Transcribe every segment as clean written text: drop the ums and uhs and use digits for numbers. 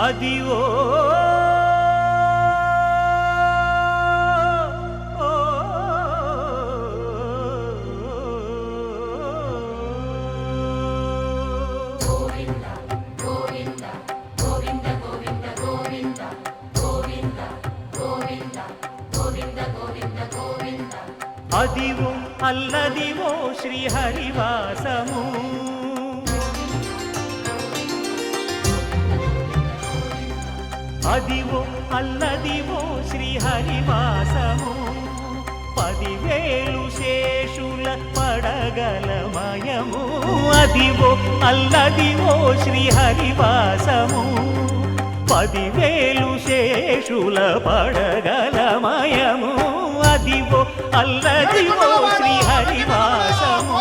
అదివో అదివో అల్లదివో శ్రీహరివాసము అదివో అల్లదివో శ్రీహరివాసము 10,000 శేషుల పడగలమయము అదివో అల్లదివో శ్రీహరివాసము 10,000 శేషుల పడగలమయము అదివో అల్లదివో శ్రీహరివాసము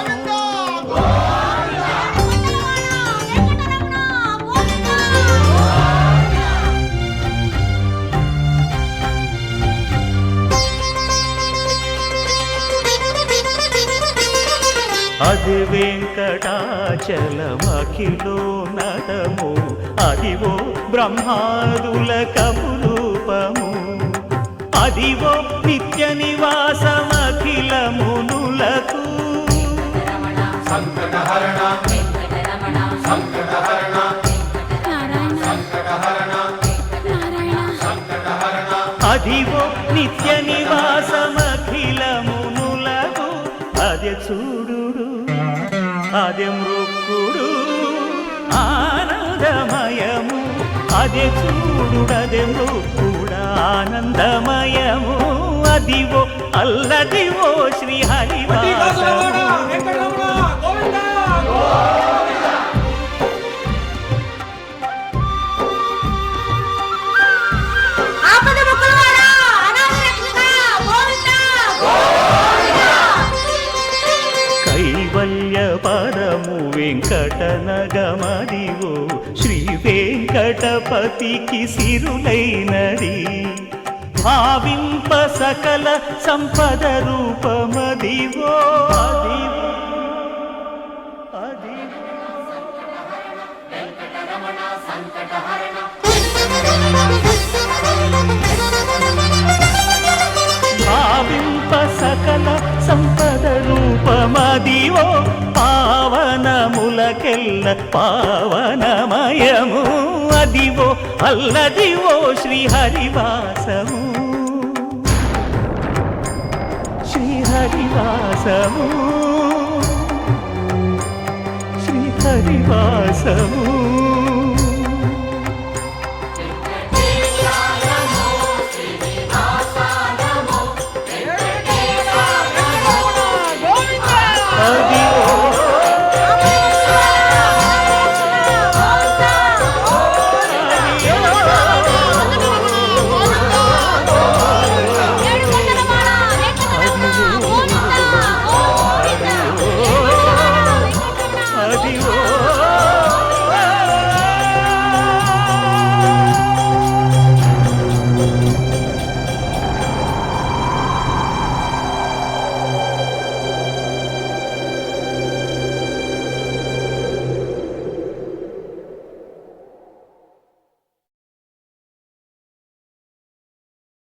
అది వెంకటాచలమఖిలో నటము అదివో బ్రహ్మాదుల కపురూపము అదివో నిత్య నివాసమఖిల మునులకు సంకటహరణ సంకటహరణ సంకటహరణ అదివో నిత్య నివాసమఖిల మునులకు అదే చూడు అదే మృక్కుడు ఆనందమయము అదే చూడుడదే మృక్కుడ ఆనందమయము అదివో అల్లదివో శ్రీహరివాసము కైవల్య పరము వెంకటనగమదివో శ్రీ వెంకటపతికి సిరులైనది భావింప సకల సంపద రూపమదివో అదివో భావింప సకల సంపద రూపమదివో పావనములకెల్ల పావనమయము అదివో అల్లదివో శ్రీహరివాసము శ్రీహరివాసము శ్రీహరివాసము